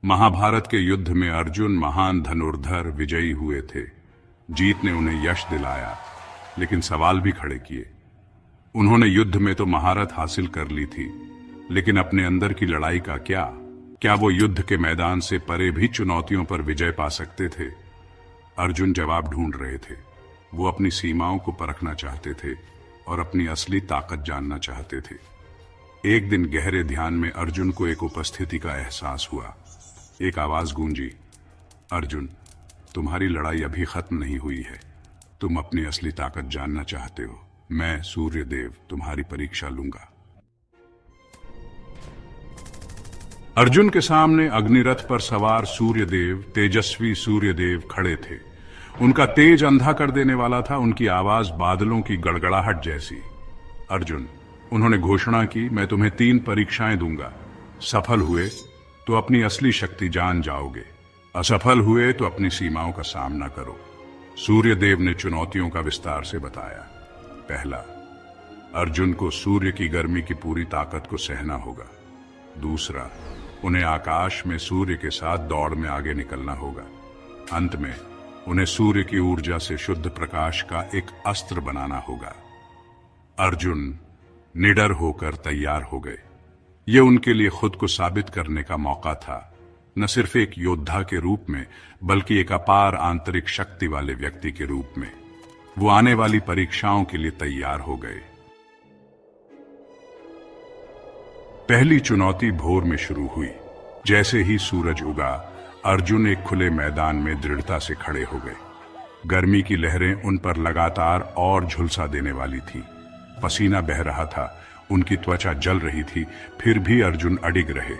महाभारत के युद्ध में अर्जुन महान धनुर्धर विजयी हुए थे। जीत ने उन्हें यश दिलाया, लेकिन सवाल भी खड़े किए। उन्होंने युद्ध में तो महारत हासिल कर ली थी, लेकिन अपने अंदर की लड़ाई का क्या वो युद्ध के मैदान से परे भी चुनौतियों पर विजय पा सकते थे? अर्जुन जवाब ढूंढ रहे थे। वो अपनी सीमाओं को परखना चाहते थे और अपनी असली ताकत जानना चाहते थे। एक दिन गहरे ध्यान में अर्जुन को एक उपस्थिति का एहसास हुआ। एक आवाज गूंजी, अर्जुन, तुम्हारी लड़ाई अभी खत्म नहीं हुई है। तुम अपनी असली ताकत जानना चाहते हो। मैं सूर्यदेव तुम्हारी परीक्षा लूंगा। अर्जुन के सामने अग्निरथ पर सवार सूर्यदेव, तेजस्वी सूर्यदेव खड़े थे। उनका तेज अंधा कर देने वाला था, उनकी आवाज बादलों की गड़गड़ाहट जैसी। अर्जुन, उन्होंने घोषणा की, मैं तुम्हें 3 परीक्षाएं दूंगा। सफल हुए तो अपनी असली शक्ति जान जाओगे, असफल हुए तो अपनी सीमाओं का सामना करो। सूर्यदेव ने चुनौतियों का विस्तार से बताया। पहला, अर्जुन को सूर्य की गर्मी की पूरी ताकत को सहना होगा। दूसरा, उन्हें आकाश में सूर्य के साथ दौड़ में आगे निकलना होगा। अंत में उन्हें सूर्य की ऊर्जा से शुद्ध प्रकाश का एक अस्त्र बनाना होगा। अर्जुन निडर होकर तैयार हो गए। ये उनके लिए खुद को साबित करने का मौका था, न सिर्फ एक योद्धा के रूप में, बल्कि एक अपार आंतरिक शक्ति वाले व्यक्ति के रूप में। वो आने वाली परीक्षाओं के लिए तैयार हो गए। पहली चुनौती भोर में शुरू हुई। जैसे ही सूरज उगा, अर्जुन एक खुले मैदान में दृढ़ता से खड़े हो गए। गर्मी की लहरें उन पर लगातार और झुलसा देने वाली थी। पसीना बह रहा था, उनकी त्वचा जल रही थी, फिर भी अर्जुन अडिग रहे।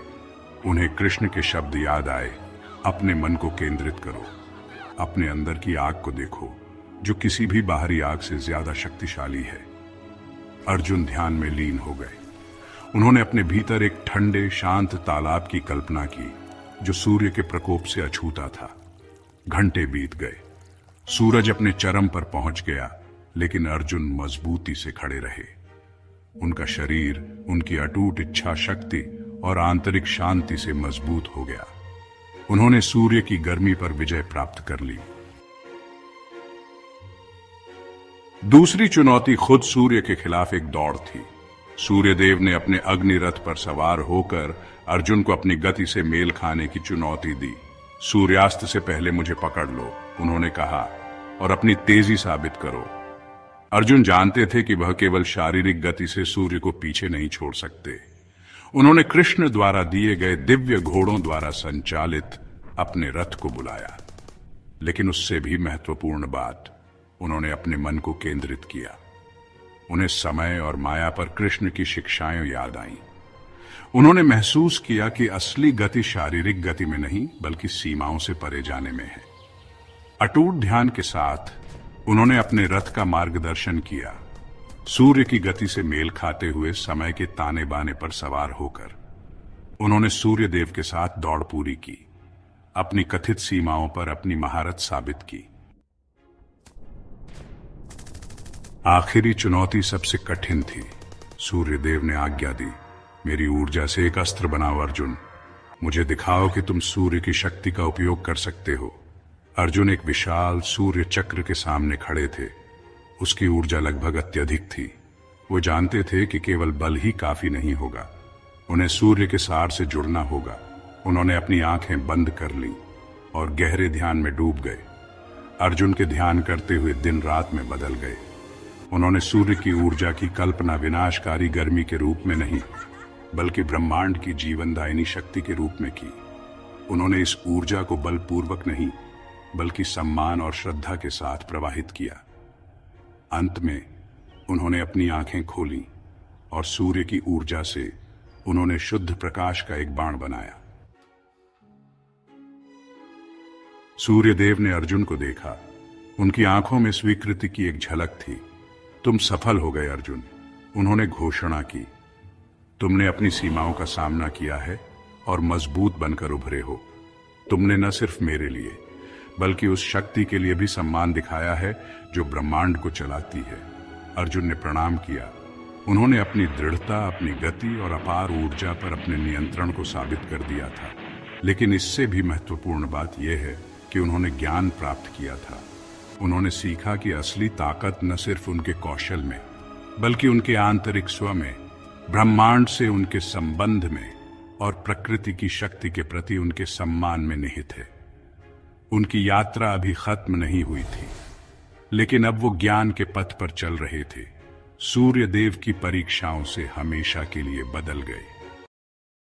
उन्हें कृष्ण के शब्द याद आए, अपने मन को केंद्रित करो, अपने अंदर की आग को देखो, जो किसी भी बाहरी आग से ज्यादा शक्तिशाली है। अर्जुन ध्यान में लीन हो गए। उन्होंने अपने भीतर एक ठंडे शांत तालाब की कल्पना की, जो सूर्य के प्रकोप से अछूता था। घंटे बीत गए। सूरज अपने चरम पर पहुंच गया, लेकिन अर्जुन मजबूती से खड़े रहे। उनका शरीर उनकी अटूट इच्छा शक्ति और आंतरिक शांति से मजबूत हो गया। उन्होंने सूर्य की गर्मी पर विजय प्राप्त कर ली। दूसरी चुनौती खुद सूर्य के खिलाफ एक दौड़ थी। सूर्यदेव ने अपने अग्निरथ पर सवार होकर अर्जुन को अपनी गति से मेल खाने की चुनौती दी। सूर्यास्त से पहले मुझे पकड़ लो, उन्होंने कहा, और अपनी तेजी साबित करो। अर्जुन जानते थे कि वह केवल शारीरिक गति से सूर्य को पीछे नहीं छोड़ सकते। उन्होंने कृष्ण द्वारा दिए गए दिव्य घोड़ों द्वारा संचालित अपने रथ को बुलाया। लेकिन उससे भी महत्वपूर्ण बात, उन्होंने अपने मन को केंद्रित किया। उन्हें समय और माया पर कृष्ण की शिक्षाएं याद आईं। उन्होंने महसूस किया कि असली गति शारीरिक गति में नहीं, बल्कि सीमाओं से परे जाने में है। अटूट ध्यान के साथ उन्होंने अपने रथ का मार्गदर्शन किया, सूर्य की गति से मेल खाते हुए समय के ताने बाने पर सवार होकर। उन्होंने सूर्यदेव के साथ दौड़ पूरी की, अपनी कथित सीमाओं पर अपनी महारत साबित की। आखिरी चुनौती सबसे कठिन थी। सूर्यदेव ने आज्ञा दी, मेरी ऊर्जा से एक अस्त्र बनाओ अर्जुन। मुझे दिखाओ कि तुम सूर्य की शक्ति का उपयोग कर सकते हो। अर्जुन एक विशाल सूर्य चक्र के सामने खड़े थे। उसकी ऊर्जा लगभग अत्यधिक थी। वो जानते थे कि केवल बल ही काफी नहीं होगा, उन्हें सूर्य के सार से जुड़ना होगा। उन्होंने अपनी आंखें बंद कर लीं और गहरे ध्यान में डूब गए। अर्जुन के ध्यान करते हुए दिन रात में बदल गए। उन्होंने सूर्य की ऊर्जा की कल्पना विनाशकारी गर्मी के रूप में नहीं, बल्कि ब्रह्मांड की जीवनदायिनी शक्ति के रूप में की। उन्होंने इस ऊर्जा को बलपूर्वक नहीं, बल्कि सम्मान और श्रद्धा के साथ प्रवाहित किया। अंत में उन्होंने अपनी आंखें खोली और सूर्य की ऊर्जा से उन्होंने शुद्ध प्रकाश का एक बाण बनाया। सूर्यदेव ने अर्जुन को देखा। उनकी आंखों में स्वीकृति की एक झलक थी। तुम सफल हो गए अर्जुन, उन्होंने घोषणा की। तुमने अपनी सीमाओं का सामना किया है और मजबूत बनकर उभरे हो। तुमने न सिर्फ मेरे लिए, बल्कि उस शक्ति के लिए भी सम्मान दिखाया है जो ब्रह्मांड को चलाती है। अर्जुन ने प्रणाम किया। उन्होंने अपनी दृढ़ता, अपनी गति और अपार ऊर्जा पर अपने नियंत्रण को साबित कर दिया था। लेकिन इससे भी महत्वपूर्ण बात यह है कि उन्होंने ज्ञान प्राप्त किया था। उन्होंने सीखा कि असली ताकत न सिर्फ उनके कौशल में, बल्कि उनके आंतरिक स्व में, ब्रह्मांड से उनके संबंध में और प्रकृति की शक्ति के प्रति उनके सम्मान में निहित है। उनकी यात्रा अभी खत्म नहीं हुई थी, लेकिन अब वो ज्ञान के पथ पर चल रहे थे। सूर्य देव की परीक्षाओं से हमेशा के लिए बदल गए।